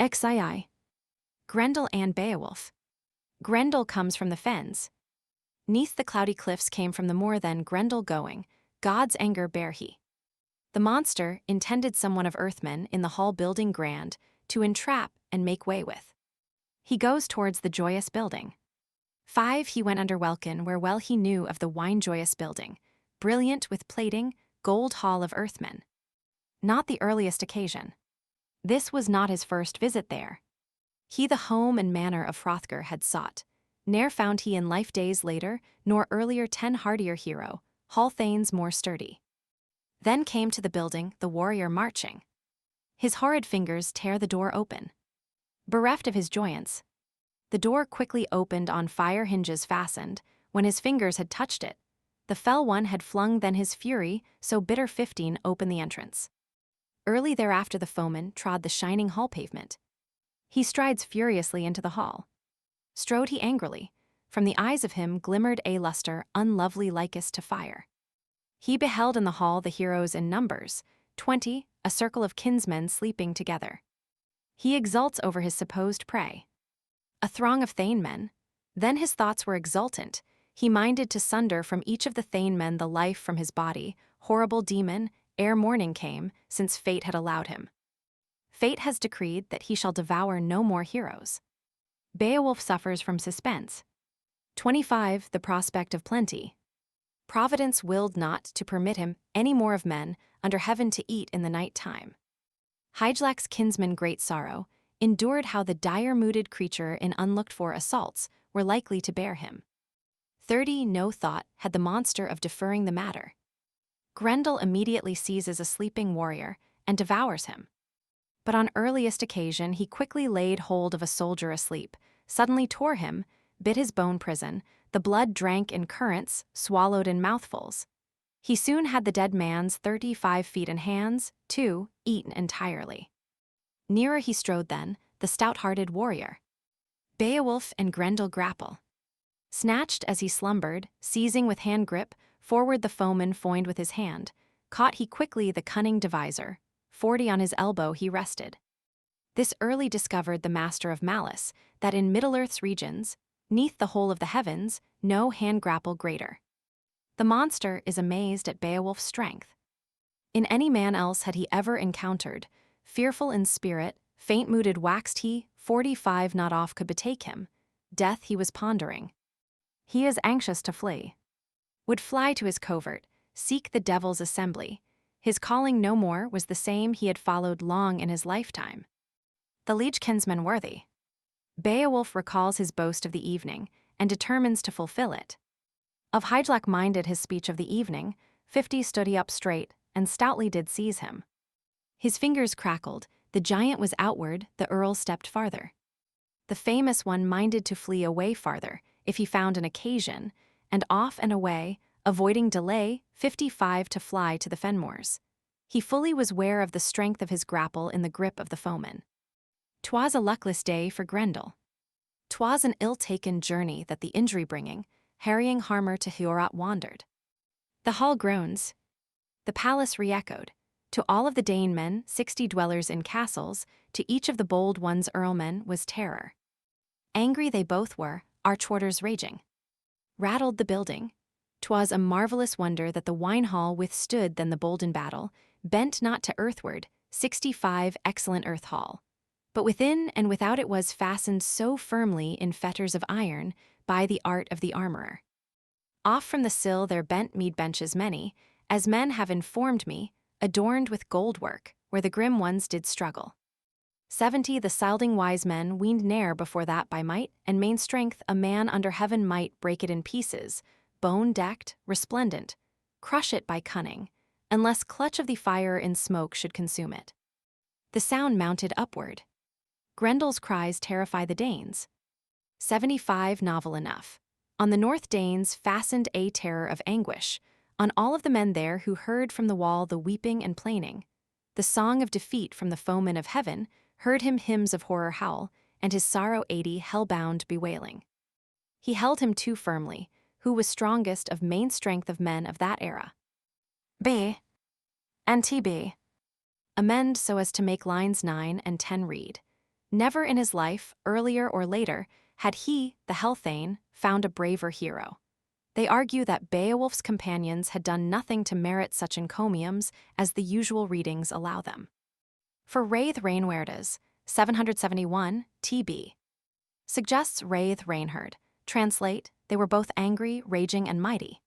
XII. Grendel and Beowulf. Grendel comes from the fens. Neath the cloudy cliffs came from the moor then Grendel going, God's anger bare he. The monster intended someone of earthmen in the hall building grand, to entrap and make way with. He goes towards the joyous building. 5 He went under welkin where well he knew of the wine joyous building, brilliant with plating, gold hall of earthmen. Not the earliest occasion. This was not his first visit there. He the home and manor of Hrothgar had sought, ne'er found he in life days later, nor earlier 10 hardier hero, hall thanes more sturdy. Then came to the building the warrior marching. His horrid fingers tear the door open. Bereft of his joyance, the door quickly opened on fire hinges fastened, when his fingers had touched it. The fell one had flung then his fury, so bitter 15 opened the entrance. Early thereafter the foeman trod the shining hall pavement. He strides furiously into the hall. Strode he angrily, from the eyes of him glimmered a lustre unlovely likest to fire. He beheld in the hall the heroes in numbers, 20, a circle of kinsmen sleeping together. He exults over his supposed prey. A throng of thane-men. Then his thoughts were exultant. He minded to sunder from each of the thane-men the life from his body, horrible demon, ere morning came, since fate had allowed him. Fate has decreed that he shall devour no more heroes. Beowulf suffers from suspense. 25 The prospect of plenty. Providence willed not to permit him any more of men under heaven to eat in the night time. Hygelac's kinsman great sorrow, endured how the dire-mooded creature in unlooked-for assaults were likely to bear him. 30 No thought had the monster of deferring the matter. Grendel immediately seizes a sleeping warrior and devours him. But on earliest occasion he quickly laid hold of a soldier asleep, suddenly tore him, bit his bone prison, the blood drank in currents, swallowed in mouthfuls. He soon had the dead man's 35 feet and hands, too, eaten entirely. Nearer he strode then, the stout-hearted warrior. Beowulf and Grendel grapple. Snatched as he slumbered, seizing with hand grip, forward the foeman foined with his hand, caught he quickly the cunning deviser, 40 on his elbow he rested. This early discovered the master of malice, that in Middle-earth's regions, neath the whole of the heavens, no hand-grapple greater. The monster is amazed at Beowulf's strength. In any man else had he ever encountered, fearful in spirit, faint-mooded waxed he, 45 not off could betake him, death he was pondering. He is anxious to flee. Would fly to his covert, seek the devil's assembly. His calling no more was the same he had followed long in his lifetime. The liege kinsman worthy. Beowulf recalls his boast of the evening, and determines to fulfill it. Of Hygelac minded his speech of the evening, 50 stood he up straight, and stoutly did seize him. His fingers crackled, the giant was outward, the earl stepped farther. The famous one minded to flee away farther, if he found an occasion, and off and away, avoiding delay, 55 to fly to the fenmoors. He fully was ware of the strength of his grapple in the grip of the foeman. 'Twas a luckless day for Grendel. 'Twas an ill-taken journey that the injury-bringing, harrying harmer to Heorot wandered. The hall groans. The palace re-echoed. To all of the Dane-men, 60 dwellers in castles, to each of the bold ones earlmen was terror. Angry they both were, archwarders raging. Rattled the building. 'Twas a marvelous wonder that the wine-hall withstood then the bolden battle, bent not to earthward, 65 excellent earth-hall. But within and without it was fastened so firmly in fetters of iron by the art of the armorer. Off from the sill there bent mead benches many, as men have informed me, adorned with gold work, where the grim ones did struggle. 70 The Scylding wise men weened ne'er before that by might and main strength a man under heaven might break it in pieces, bone-decked, resplendent, crush it by cunning, unless clutch of the fire in smoke should consume it. The sound mounted upward. Grendel's cries terrify the Danes. 75 Novel enough. On the North Danes fastened a terror of anguish, on all of the men there who heard from the wall the weeping and plaining. The song of defeat from the foeman of heaven, heard him hymns of horror howl, and his sorrow 80 hell-bound bewailing. He held him too firmly, who was strongest of main strength of men of that era. B. and TB. Amend so as to make lines 9 and 10 read. Never in his life, earlier or later, had he, the Hel-Thane, found a braver hero. They argue that Beowulf's companions had done nothing to merit such encomiums as the usual readings allow them. For Raith Reinwerdes, 771 TB, suggests Raith Reinherd. Translate, they were both angry, raging, and mighty.